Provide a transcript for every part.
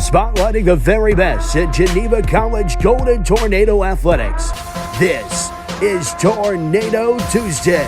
spotlighting the very best at Geneva College Golden Tornado Athletics. This is Tornado Tuesday.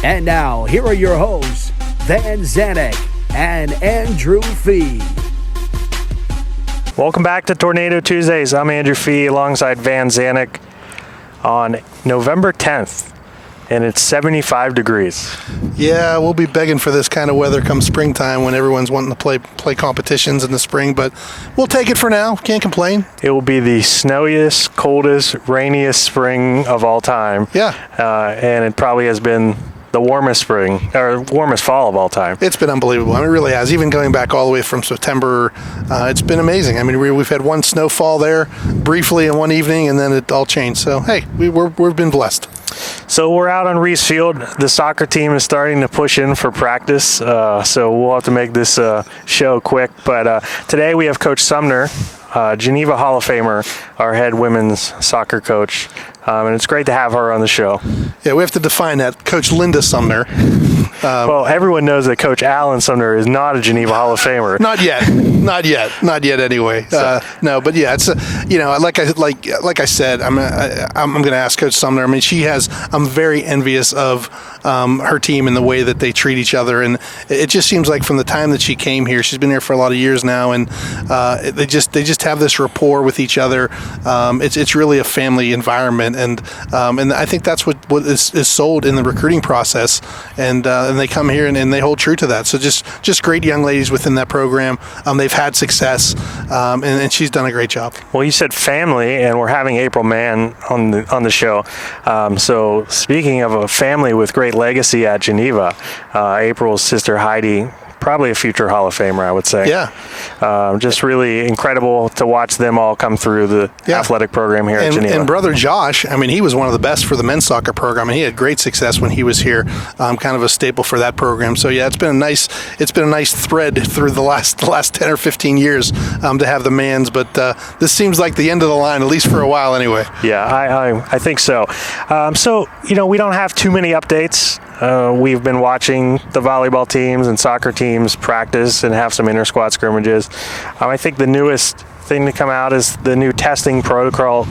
And now, here are your hosts, Van Zanik and Andrew Fee. Welcome back to Tornado Tuesdays. I'm Andrew Fee alongside Van Zanik on November 10th, and it's 75 degrees. Yeah, we'll be begging for this kind of weather come springtime when everyone's wanting to play competitions in the spring, but we'll take it for now. Can't complain. It will be the snowiest, coldest, rainiest spring of all time. Yeah. And it probably has been the warmest spring, or warmest fall of all time. It's been unbelievable. I mean, it really has. Even going back all the way from September, it's been amazing. I mean, we've had one snowfall there briefly in one evening, and then it all changed. So, hey, we've been blessed. So we're out on Reese Field. The soccer team is starting to push in for practice, so we'll have to make this show quick. But today we have Coach Sumner, Geneva Hall of Famer, our head women's soccer coach. And it's great to have her on the show. Yeah, we have to define that. Coach Linda Sumner. Well, everyone knows that Coach Alan Sumner is not a Geneva Hall of Famer. Not yet. Anyway, no, but yeah, it's like I said, I'm going to ask Coach Sumner. I mean, I'm very envious of her team and the way that they treat each other, and it just seems like from the time that she came here, she's been here for a lot of years now, and they just have this rapport with each other. It's really a family environment, and I think that's what is sold in the recruiting process, and they come here and they hold true to that. So just great young ladies within that program. They've had success, and she's done a great job. Well, you said family, and we're having April Mann on the show. So speaking of a family with great legacy at Geneva, April's sister Heidi, probably a future Hall of Famer, I would say. Yeah. Just really incredible to watch them all come through the athletic program here at Geneva. And brother Josh, I mean, he was one of the best for the men's soccer program, and he had great success when he was here. Kind of a staple for that program. So yeah, it's been a nice thread through the last 10 or 15 years to have the Manns. But this seems like the end of the line, at least for a while, anyway. Yeah, I think so. So we don't have too many updates. We've been watching the volleyball teams and soccer teams practice and have some inter-squad scrimmages. I think the newest thing to come out is the new testing protocols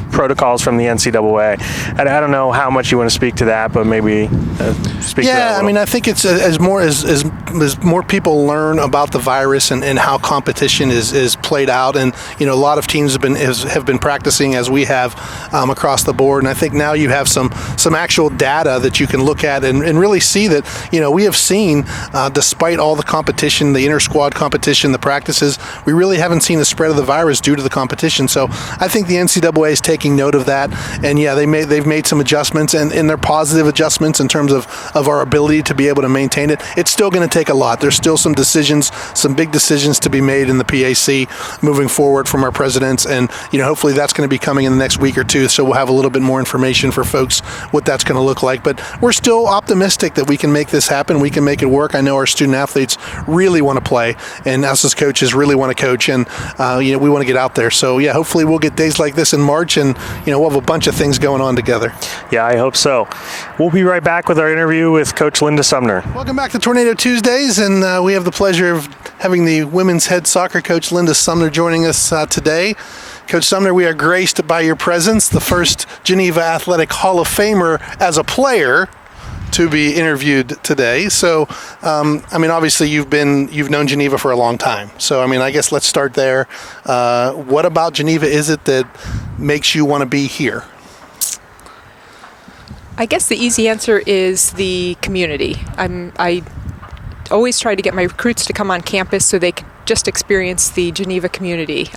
from the NCAA. And I don't know how much you want to speak to that, but maybe speak to that. Yeah, I mean, I think it's as more people learn about the virus and how competition is played out, and a lot of teams have been practicing as we have across the board, and I think now you have some actual data that you can look at and really see that we have seen, despite all the competition, the inter-squad competition, the practices, we really haven't seen the spread of the virus due to the competition. So I think the NCAA is taking note of that, and yeah, they've made some adjustments, and they're positive adjustments in terms of our ability to be able to maintain it. It's still going to take a lot. There's still some big decisions to be made in the PAC moving forward from our presidents, and hopefully that's going to be coming in the next week or two, so we'll have a little bit more information for folks what that's going to look like. But we're still optimistic that we can make this happen. We can make it work. I know our student athletes really want to play, and us as coaches really want to coach, and we want to get out there. So yeah, hopefully we'll get days like this in March, and we'll have a bunch of things going on together. Yeah, I hope so. We'll be right back with our interview with Coach Linda Sumner. Welcome back to Tornado Tuesdays, and we have the pleasure of having the women's head soccer coach Linda Sumner joining us today. Coach Sumner, we are graced by your presence, the first Geneva Athletic Hall of Famer as a player to be interviewed today. So, obviously you've known Geneva for a long time. So, I guess let's start there. What about Geneva is it that makes you want to be here? I guess the easy answer is the community. I always try to get my recruits to come on campus so they can just experience the Geneva community.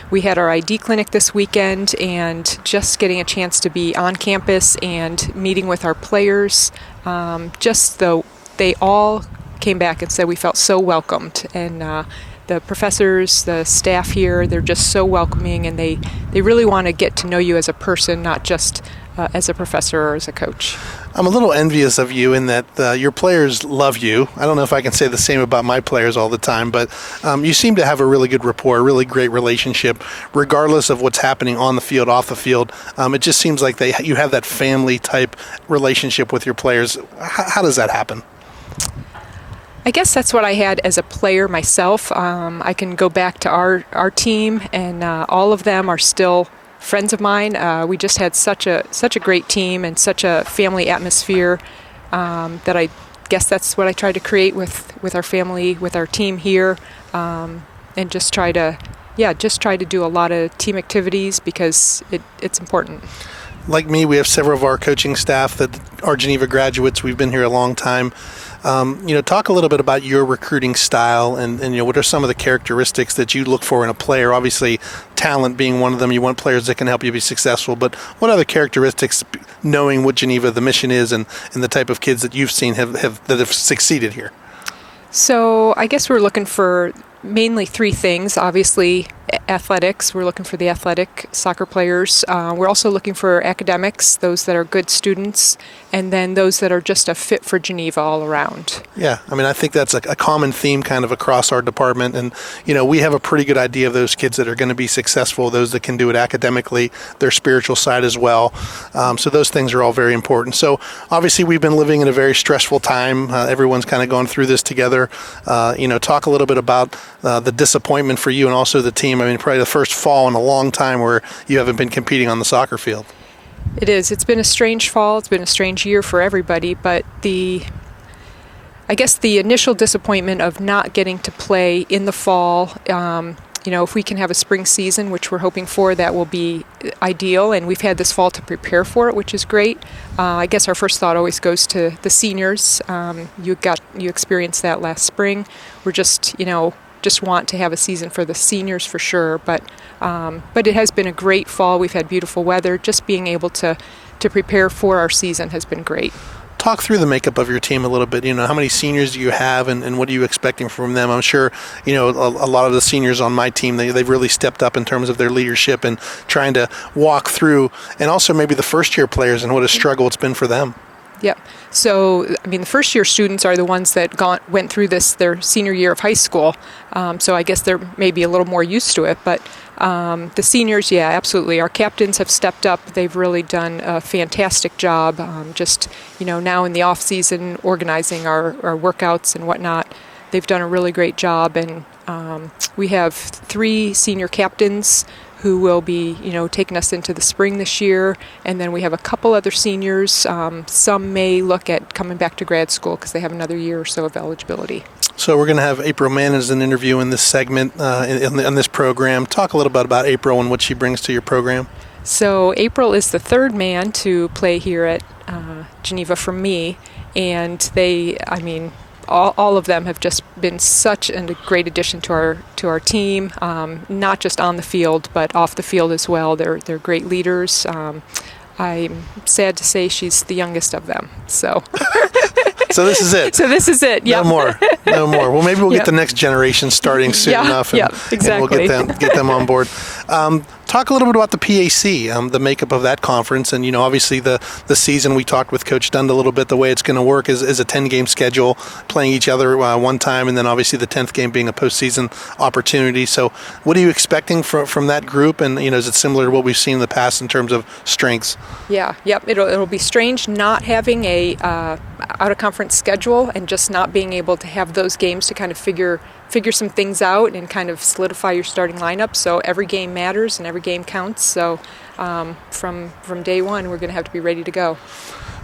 We had our ID clinic this weekend, and just getting a chance to be on campus and meeting with our players, they all came back and said we felt so welcomed, and the professors, the staff here, they're just so welcoming, and they really want to get to know you as a person, not just as a professor or as a coach. I'm a little envious of you in that your players love you. I don't know if I can say the same about my players all the time, but you seem to have a really good rapport, a really great relationship, regardless of what's happening on the field, off the field. It just seems like you have that family type relationship with your players. How does that happen? I guess that's what I had as a player myself. I can go back to our team, and all of them are still friends of mine. We just had such a great team and such a family atmosphere that I guess that's what I tried to create with our family, with our team here, and just try to do a lot of team activities because it's important. Like me, we have several of our coaching staff that are Geneva graduates. We've been here a long time. Talk a little bit about your recruiting style and what are some of the characteristics that you look for in a player? Obviously, talent being one of them. You want players that can help you be successful. But what other characteristics, knowing what Geneva, the mission is, and the type of kids that you've seen that have succeeded here? So I guess we're looking for mainly three things. Obviously, athletics. We're looking for the athletic soccer players. We're also looking for academics, those that are good students, and then those that are just a fit for Geneva all around. Yeah, I think that's a common theme kind of across our department. And, we have a pretty good idea of those kids that are going to be successful, those that can do it academically, their spiritual side as well. So those things are all very important. So obviously we've been living in a very stressful time. Everyone's kind of gone through this together. Talk a little bit about the disappointment for you and also the team. Probably the first fall in a long time where you haven't been competing on the soccer field. It is. It's been a strange fall. It's been a strange year for everybody, but I guess the initial disappointment of not getting to play in the fall, if we can have a spring season, which we're hoping for, that will be ideal, and we've had this fall to prepare for it, which is great. I guess our first thought always goes to the seniors. You experienced that last spring. We're just want to have a season for the seniors for sure, but it has been a great fall. We've had beautiful weather. Just being able to prepare for our season has been great. Talk through the makeup of your team a little bit. How many seniors do you have, and what are you expecting from them? I'm sure, a lot of the seniors on my team, they've really stepped up in terms of their leadership and trying to walk through, and also maybe the first-year players and what a struggle it's been for them. Yep. So, the first-year students are the ones that went through their senior year of high school. So I guess they're maybe a little more used to it. But the seniors, yeah, absolutely. Our captains have stepped up. They've really done a fantastic job. Now in the off-season, organizing our workouts and whatnot. They've done a really great job. And we have 3 senior captains who will be, taking us into the spring this year. And then we have a couple other seniors. Some may look at coming back to grad school because they have another year or so of eligibility. So we're going to have April Mann as an interview in this segment, in this program. Talk a little bit about April and what she brings to your program. So April is the third man to play here at Geneva for me. And they, all of them have just been such a great addition to our team, not just on the field, but off the field as well. They're great leaders. I'm sad to say she's the youngest of them. So this is it. Yeah. No more. Well, maybe we'll get the next generation starting soon enough, and exactly. And we'll get them on board. Talk a little bit about the PAC, the makeup of that conference, and obviously the season. We talked with Coach Dund a little bit. The way it's going to work is a 10-game schedule, playing each other one time, and then obviously the 10th game being a postseason opportunity. So, what are you expecting from that group? And is it similar to what we've seen in the past in terms of strengths? Yeah, yep. It'll be strange not having a out of conference schedule and just not being able to have those games to kind of figure some things out and kind of solidify your starting lineup. So every game matters and every game counts. So from day one, we're going to have to be ready to go.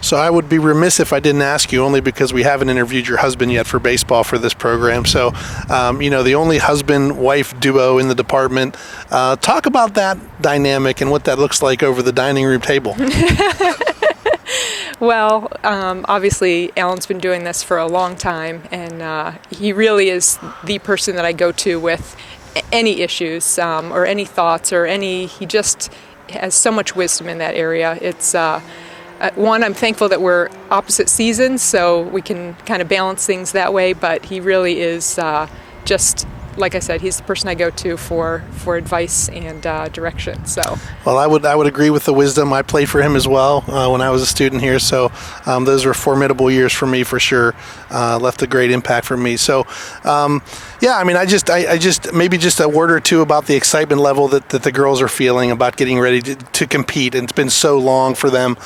So I would be remiss if I didn't ask you, only because we haven't interviewed your husband yet for baseball for this program. So, the only husband-wife duo in the department. Talk about that dynamic and what that looks like over the dining room table. Well, obviously, Alan's been doing this for a long time, and he really is the person that I go to with any issues or any thoughts or he just has so much wisdom in that area. It's one, I'm thankful that we're opposite seasons, so we can kind of balance things that way, but he really is just like I said, he's the person I go to for advice and direction. So, well, I would agree with the wisdom. I played for him as well when I was a student here, so those were formidable years for me for sure. Left a great impact for me. So, yeah, I mean, I just maybe just a word or two about the excitement level that the girls are feeling about getting ready to compete. And it's been so long for them.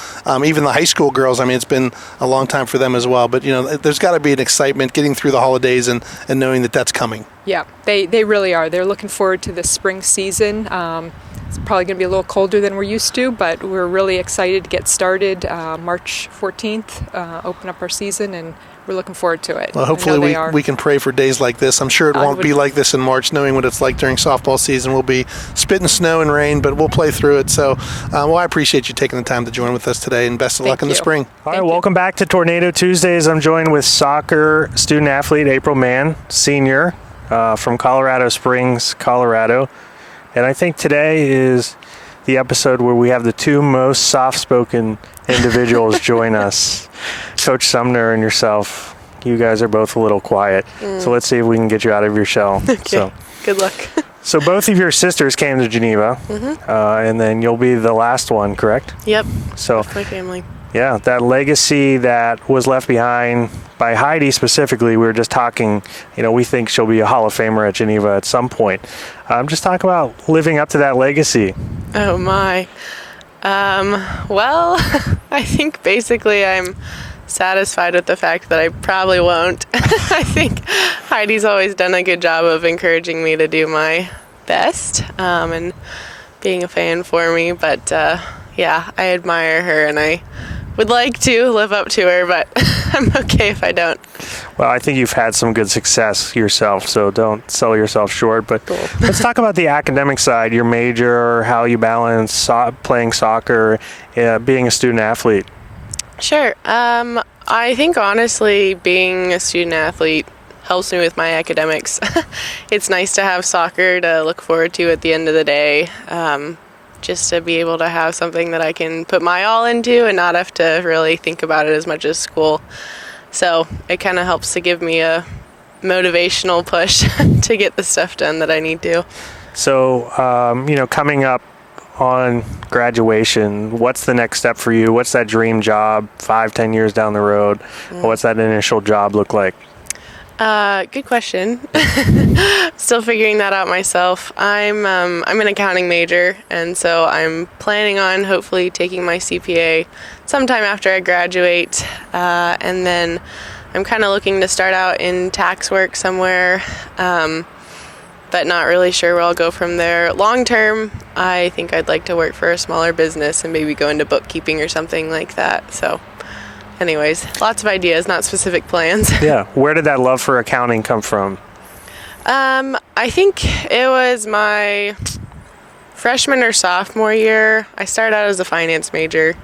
Even the high school girls, I mean, it's been a long time for them as well. But, there's got to be an excitement getting through the holidays and knowing that that's coming. Yeah, they really are. They're looking forward to the spring season. It's probably going to be a little colder than we're used to, but we're really excited to get started. March 14th, open up our season, and we're looking forward to it. Well, hopefully we can pray for days like this. I'm sure it won't be like this in March, knowing what it's like during softball season. We'll be spitting snow and rain, but we'll play through it. So, I appreciate you taking the time to join with us today, and best of luck in the spring. All right, welcome back to Tornado Tuesdays. I'm joined with soccer student athlete April Mann, senior from Colorado Springs, Colorado. And I think today is the episode where we have the two most soft-spoken individuals join us. Coach Sumner and yourself. You guys are both a little quiet. So let's see if we can get you out of your shell. Okay. So, good luck. So both of your sisters came to Geneva, and then you'll be the last one, correct? Yep. So With my family. yeah, that legacy that was left behind by Heidi specifically, we were just talking, we think she'll be a Hall of Famer at Geneva at some point. Just talk about living up to that legacy. Oh, my. Well, I think basically I'm satisfied with the fact that I probably won't. I think Heidi's always done a good job of encouraging me to do my best and being a fan for me. But, yeah, I admire her, and I would like to live up to her, but I'm okay if I don't. Well, I think you've had some good success yourself, so don't sell yourself short. But Cool. Let's talk about the academic side, your major, how you balance playing soccer, being a student athlete. Sure. I think honestly being a student athlete helps me with my academics. It's nice to have soccer to look forward to at the end of the day. Just to be able to have something that I can put my all into and not have to really think about it as much as school. So it kind of helps to give me a motivational push to get the stuff done that I need to. So, coming up on graduation, what's the next step for you? What's that dream job 5-10 years down the road? What's that initial job look like? Good question. Still figuring that out myself. I'm an accounting major, and so I'm planning on hopefully taking my CPA sometime after I graduate, and then I'm kind of looking to start out in tax work somewhere, but not really sure where I'll go from there. Long term, I think I'd like to work for a smaller business and maybe go into bookkeeping or something like that. So anyways, lots of ideas, not specific plans. Yeah. Where did that love for accounting come from? I think it was my freshman or sophomore year. I started out as a finance major,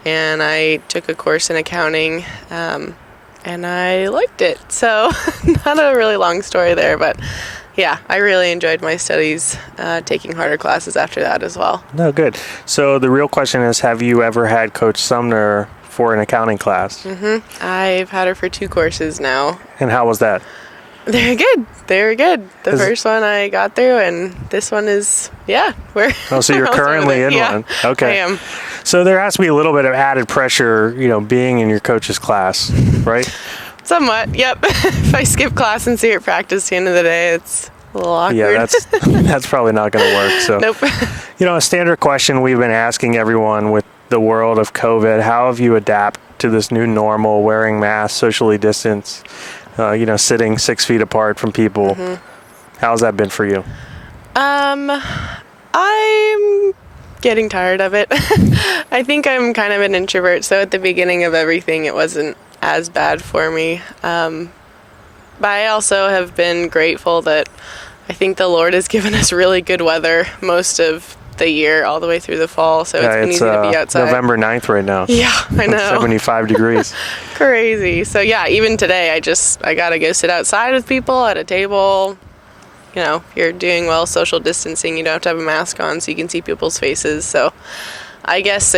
and I took a course in accounting, and I liked it. So not a really long story there, but yeah, I really enjoyed my studies, taking harder classes after that as well. No, good. So the real question is, have you ever had Coach Sumner for an accounting class? I've had her for 2 courses now. And how was that? They're good. They're good. The first one I got through, and this one is, we're... Oh, so you're currently in one. Okay. I am. So there has to be a little bit of added pressure, being in your coach's class, right? Somewhat, yep. If I skip class and see her practice at the end of the day, it's a little awkward. Yeah, that's probably not going to work. So, Nope. A standard question we've been asking everyone with the world of COVID, how have you adapted to this new normal, wearing masks, socially distanced, sitting 6 feet apart from people? How's that been for you? I'm getting tired of it. I think I'm kind of an introvert, so at the beginning of everything, it wasn't as bad for me. But I also have been grateful that I think the Lord has given us really good weather most of the year, all the way through the fall, so it's been easy to be outside. November 9th right now. Yeah, I know. 75 degrees. Crazy. So yeah, even today, I gotta go sit outside with people at a table. You're doing well social distancing. You don't have to have a mask on so you can see people's faces. So I guess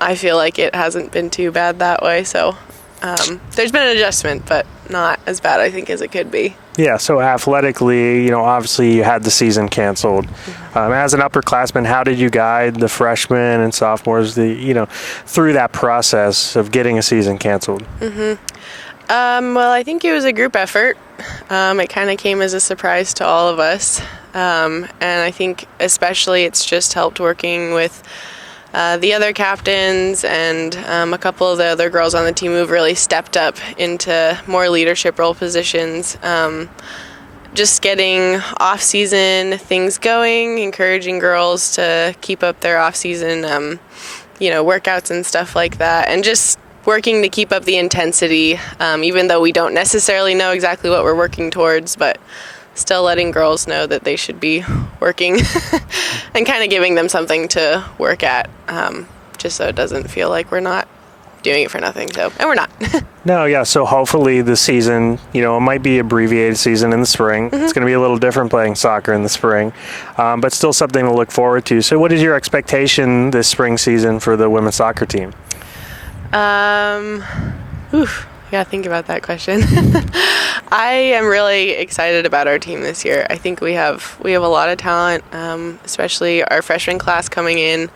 I feel like it hasn't been too bad that way. So there's been an adjustment, but not as bad, I think, as it could be. Yeah, so athletically, obviously you had the season canceled. As an upperclassman, how did you guide the freshmen and sophomores, through that process of getting a season canceled? Well, I think it was a group effort. It kind of came as a surprise to all of us. And I think especially it's just helped working with the other captains and a couple of the other girls on the team who've really stepped up into more leadership role positions. Just getting off-season things going, encouraging girls to keep up their off-season, workouts and stuff like that, and just working to keep up the intensity, even though we don't necessarily know exactly what we're working towards, but still letting girls know that they should be working and kind of giving them something to work at, just so it doesn't feel like we're not doing it for nothing. And we're not. No, yeah, so hopefully the season, it might be abbreviated season in the spring. It's going to be a little different playing soccer in the spring, but still something to look forward to. So what is your expectation this spring season for the women's soccer team? Yeah, think about that question. I am really excited about our team this year. I think we have a lot of talent, especially our freshman class coming in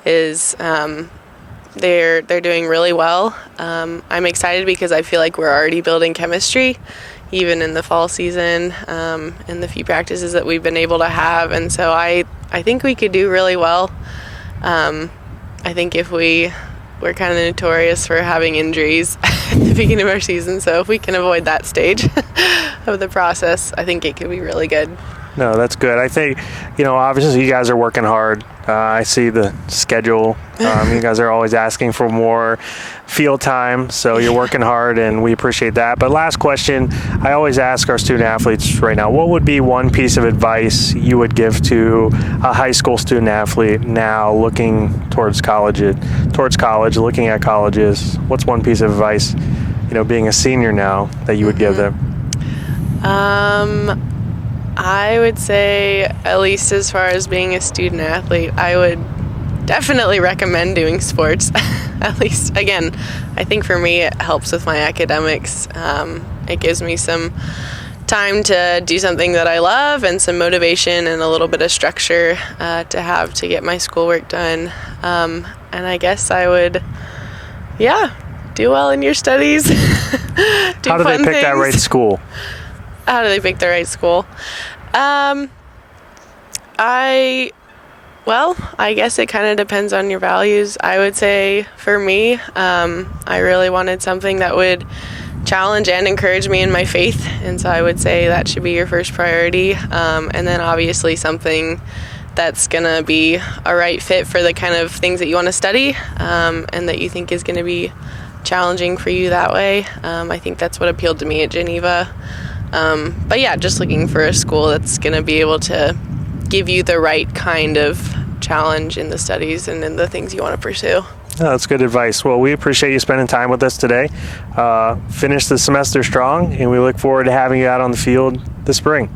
is they're doing really well. I'm excited because I feel like we're already building chemistry, even in the fall season, and the few practices that we've been able to have. And so I think we could do really well. I think if we're kind of notorious for having injuries at the beginning of our season, so if we can avoid that stage of the process, I think it could be really good. No, that's good. I think, obviously you guys are working hard. I see the schedule. You guys are always asking for more field time, so you're working hard, and we appreciate that. But last question, I always ask our student athletes right now, what would be one piece of advice you would give to a high school student athlete now looking towards college, looking at colleges? What's one piece of advice, being a senior now, that you would give them? I would say, at least as far as being a student athlete, I would definitely recommend doing sports. At least, again, I think for me it helps with my academics. It gives me some time to do something that I love and some motivation and a little bit of structure to have to get my schoolwork done. And I guess I would, do well in your studies. How do they pick that right school? How do they pick the right school? I guess it kind of depends on your values. I would say for me, I really wanted something that would challenge and encourage me in my faith. And so I would say that should be your first priority. And then obviously something that's going to be a right fit for the kind of things that you want to study, and that you think is going to be challenging for you that way. I think that's what appealed to me at Geneva. But yeah, just looking for a school that's going to be able to give you the right kind of challenge in the studies and in the things you want to pursue. Oh, that's good advice. Well, we appreciate you spending time with us today. Finish the semester strong, and we look forward to having you out on the field this spring.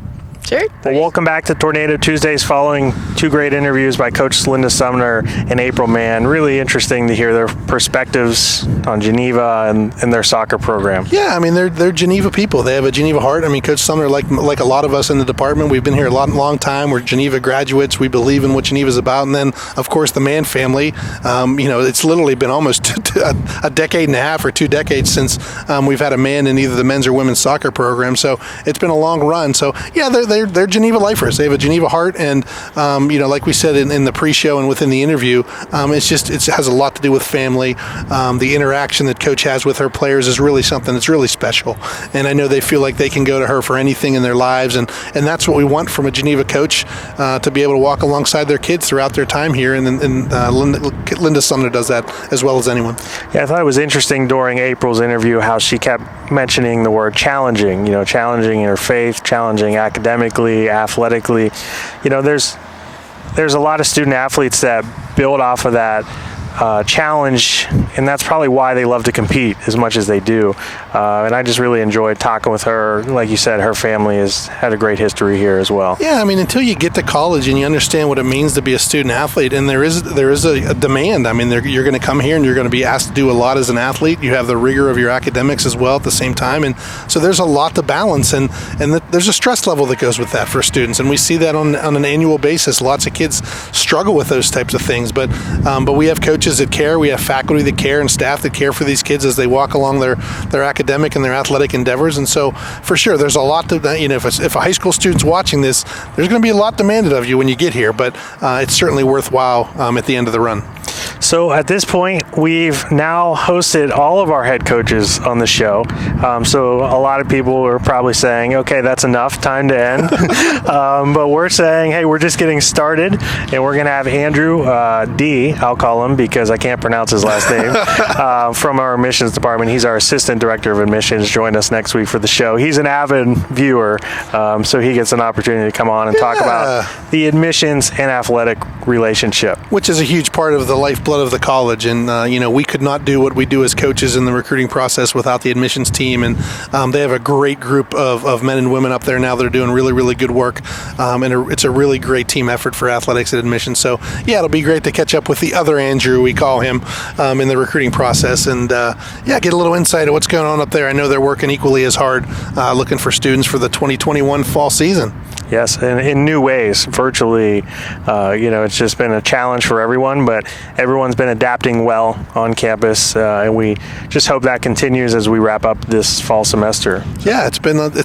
Sure. Well, welcome back to Tornado Tuesdays following two great interviews by Coach Linda Sumner and April Mann. Really interesting to hear their perspectives on Geneva and their soccer program. Yeah, I mean, they're Geneva people. They have a Geneva heart. I mean, Coach Sumner, like a lot of us in the department, we've been here a long time. We're Geneva graduates. We believe in what Geneva's about. And then, of course, the Mann family. It's literally been almost a decade and a half or 2 decades since we've had a man in either the men's or women's soccer program. So it's been a long run. So, yeah, they're Geneva lifers. They have a Geneva heart, and like we said in the pre-show and within the interview, it has a lot to do with family. The interaction that Coach has with her players is really something that's really special, and I know they feel like they can go to her for anything in their lives, and that's what we want from a Geneva coach, to be able to walk alongside their kids throughout their time here, and Linda Sumner does that as well as anyone. Yeah, I thought it was interesting during April's interview how she kept mentioning the word challenging, challenging in her faith, challenging academically, athletically. There's a lot of student athletes that build off of that challenge and that's probably why they love to compete as much as they do. And I just really enjoyed talking with her. Like you said, her family has had a great history here as well. Yeah, I mean, until you get to college and you understand what it means to be a student athlete, and there is a demand. I mean, you're going to come here and you're going to be asked to do a lot as an athlete. You have the rigor of your academics as well at the same time, and so there's a lot to balance, and there's a stress level that goes with that for students, and we see that on an annual basis. Lots of kids struggle with those types of things, but we have coaches that care, we have faculty that care, and staff that care for these kids as they walk along their academic and their athletic endeavors. And so for sure there's a lot to, if a high school student's watching this, there's going to be a lot demanded of you when you get here, but it's certainly worthwhile at the end of the run. So at this point, we've now hosted all of our head coaches on the show. So a lot of people are probably saying, okay, that's enough, time to end. But we're saying, hey, we're just getting started, and we're going to have Andrew D, I'll call him because I can't pronounce his last name, from our admissions department. He's our assistant director of admissions, join us next week for the show. He's an avid viewer, so he gets an opportunity to come on and talk about the admissions and athletic relationship. Which is a huge part of the lifeblood of the college, and we could not do what we do as coaches in the recruiting process without the admissions team, and they have a great group of men and women up there now that are doing really, really good work, and it's a really great team effort for athletics at admissions. So yeah, it'll be great to catch up with the other Andrew, we call him, in the recruiting process, and get a little insight of what's going on up there. I know they're working equally as hard looking for students for the 2021 fall season. Yes, and in new ways, virtually, it's just been a challenge for everyone, but everyone's been adapting well on campus, and we just hope that continues as we wrap up this fall semester. Yeah, it's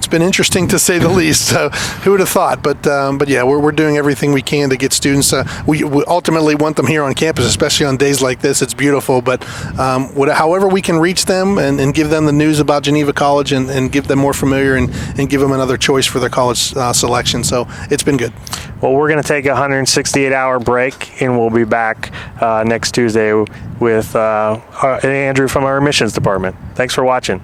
been interesting to say the least. So who would have thought? But yeah, we're doing everything we can to get students. We ultimately want them here on campus, especially on days like this. It's beautiful, but however we can reach them and give them the news about Geneva College and give them more familiar and give them another choice for their college selection. So it's been good. Well, we're going to take a 168-hour break, and we'll be back next Tuesday with Andrew from our admissions department. Thanks for watching.